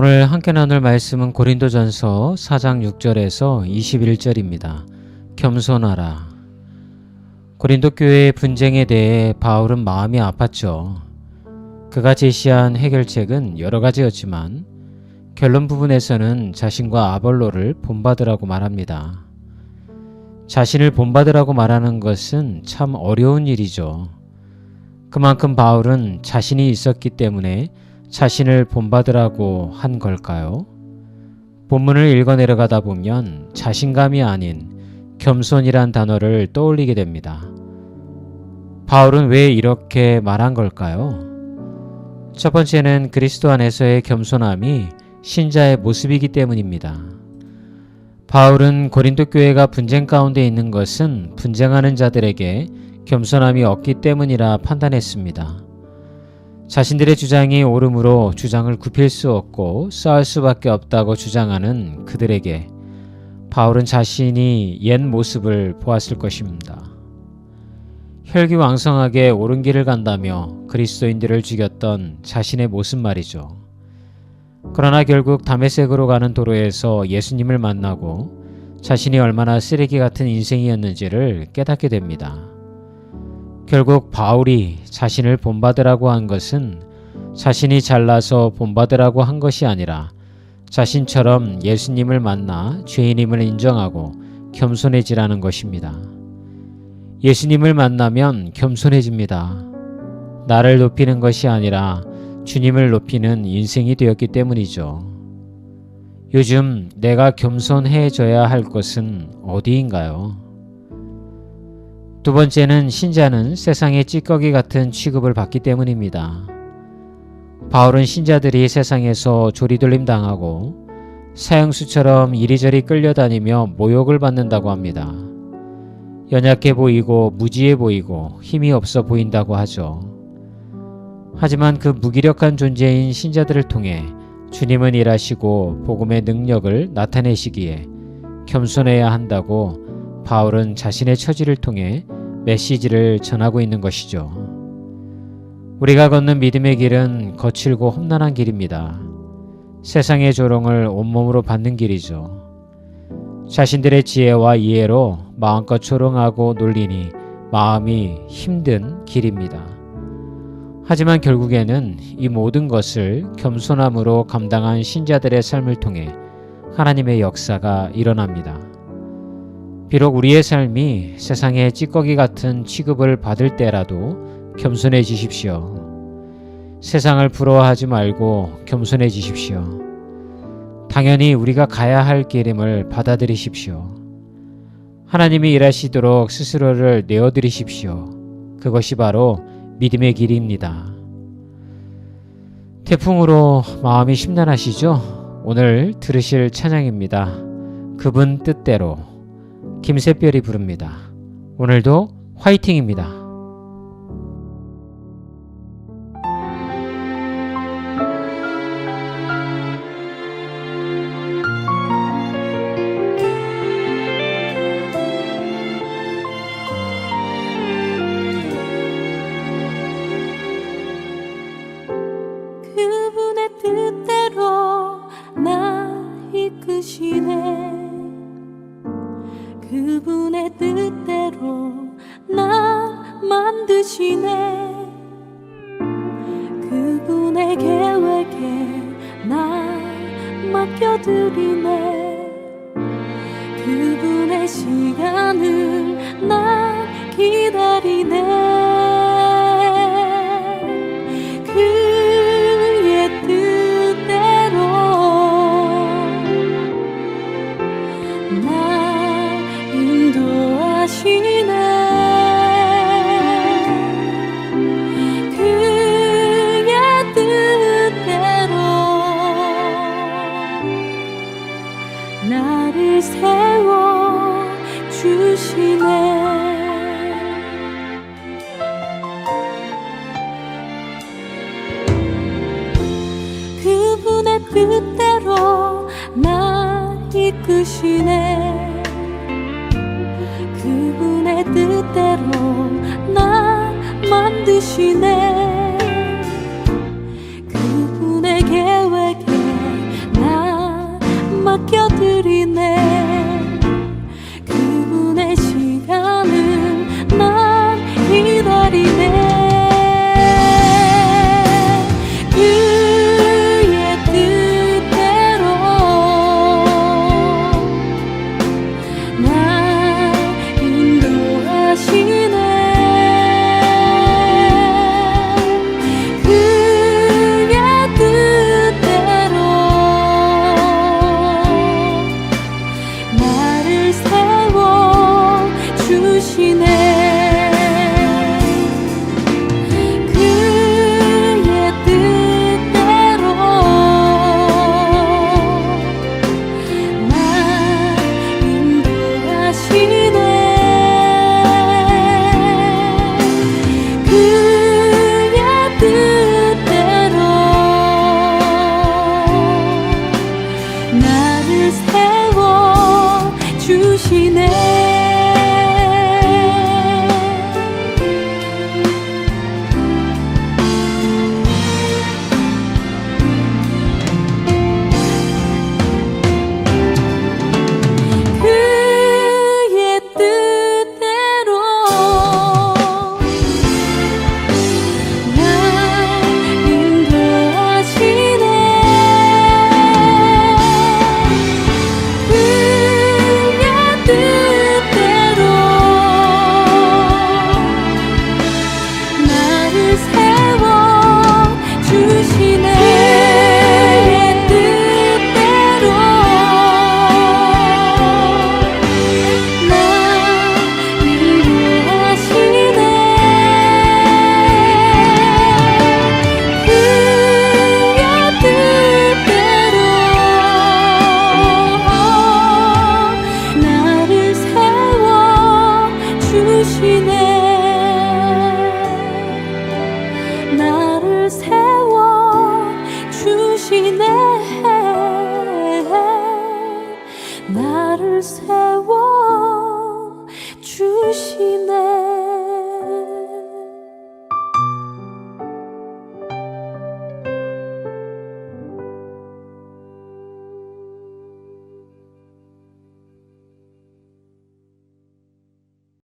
오늘 함께 나눌 말씀은 고린도전서 4장 6절에서 21절입니다. 겸손하라. 고린도 교회의 분쟁에 대해 바울은 마음이 아팠죠. 그가 제시한 해결책은 여러 가지였지만 결론 부분에서는 자신과 아볼로를 본받으라고 말합니다. 자신을 본받으라고 말하는 것은 참 어려운 일이죠. 그만큼 바울은 자신이 있었기 때문에 자신을 본받으라고 한 걸까요? 본문을 읽어 내려가다 보면 자신감이 아닌 겸손이란 단어를 떠올리게 됩니다. 바울은 왜 이렇게 말한 걸까요? 첫 번째는 그리스도 안에서의 겸손함이 신자의 모습이기 때문입니다. 바울은 고린도 교회가 분쟁 가운데 있는 것은 분쟁하는 자들에게 겸손함이 없기 때문이라 판단했습니다. 자신들의 주장이 옳음으로 주장을 굽힐 수 없고 싸울 수밖에 없다고 주장하는 그들에게 바울은 자신이 옛 모습을 보았을 것입니다. 혈기왕성하게 옳은 길을 간다며 그리스도인들을 죽였던 자신의 모습 말이죠. 그러나 결국 다메섹으로 가는 도로에서 예수님을 만나고 자신이 얼마나 쓰레기 같은 인생이었는지를 깨닫게 됩니다. 결국 바울이 자신을 본받으라고 한 것은 자신이 잘나서 본받으라고 한 것이 아니라 자신처럼 예수님을 만나 죄인임을 인정하고 겸손해지라는 것입니다. 예수님을 만나면 겸손해집니다. 나를 높이는 것이 아니라 주님을 높이는 인생이 되었기 때문이죠. 요즘 내가 겸손해져야 할 것은 어디인가요? 두 번째는 신자는 세상의 찌꺼기 같은 취급을 받기 때문입니다. 바울은 신자들이 세상에서 조리돌림 당하고 사형수처럼 이리저리 끌려다니며 모욕을 받는다고 합니다. 연약해 보이고 무지해 보이고 힘이 없어 보인다고 하죠. 하지만 그 무기력한 존재인 신자들을 통해 주님은 일하시고 복음의 능력을 나타내시기에 겸손해야 한다고 바울은 자신의 처지를 통해 메시지를 전하고 있는 것이죠. 우리가 걷는 믿음의 길은 거칠고 험난한 길입니다. 세상의 조롱을 온몸으로 받는 길이죠. 자신들의 지혜와 이해로 마음껏 조롱하고 놀리니 마음이 힘든 길입니다. 하지만 결국에는 이 모든 것을 겸손함으로 감당한 신자들의 삶을 통해 하나님의 역사가 일어납니다. 비록 우리의 삶이 세상의 찌꺼기 같은 취급을 받을 때라도 겸손해지십시오. 세상을 부러워하지 말고 겸손해지십시오. 당연히 우리가 가야 할 길임을 받아들이십시오. 하나님이 일하시도록 스스로를 내어드리십시오. 그것이 바로 믿음의 길입니다. 태풍으로 마음이 심란하시죠? 오늘 들으실 찬양입니다. 그분 뜻대로. 김새별이 부릅니다. 오늘도 화이팅입니다. 그분의 뜻대로 나 이끄시네. 그분의 뜻대로 나 만드시네. 그분의 계획에 나 맡겨드리네. 그분의 시간을 나 기다리네. 그의 뜻대로 나 인도하시네. 그의 뜻대로 나를 세워 주시네. 그분의 뜻대로 나 이끄시네. 그분의 뜻대로 나 만드시네. 그분의 계획에 그의 뜻대로 날 인도하시네. 그의 뜻대로 나를 세워 주시네. 그의 뜻대로 날 인도하시네. 그의 뜻대로 나를 세워 주시네. 그의 뜻대로 날 인도하시네. 그의 뜻대로 나를 세워 주시네. 나를 세워 주시네. 나를 세워 주시네.